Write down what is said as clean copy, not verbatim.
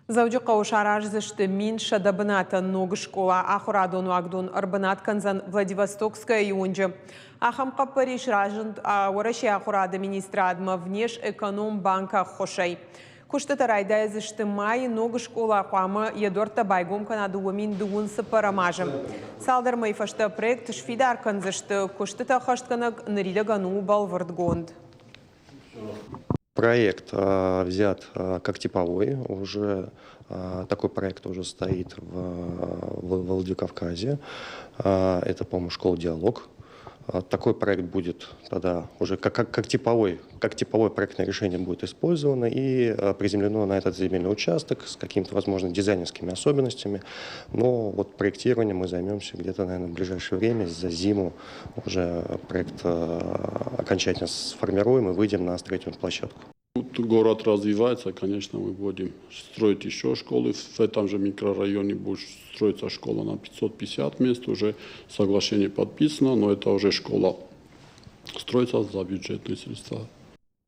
Завжди каушараж зашты мин шадабыната ногы школа ахурадон вагдон арбанат канзан Владивостокская и онже. Ахамка Париж ражент ораши ахурада министра адма внеш эконом банка хошай. Куштата райда зашты май ногы школа ахуама едорта байгом канаду уамин дуун сапарамажем. Салдар майфашта проект шфидар канзашты куштата хаштканак нарида гану балвардгонд. Проект взят как типовой, уже такой проект уже стоит в Владикавказе. Это, по-моему, школа «Диалог». Такой проект будет тогда уже как типовое проектное решение будет использовано и приземлено на этот земельный участок с какими-то, возможно, дизайнерскими особенностями. Но вот проектированием мы займемся где-то, наверное, в ближайшее время, за зиму уже проект окончательно сформируем и выйдем на строительную площадку. Город развивается, конечно, мы будем строить еще школы. В этом же микрорайоне будет строиться школа на 550 мест. Уже соглашение подписано, но это уже школа строится за бюджетные средства.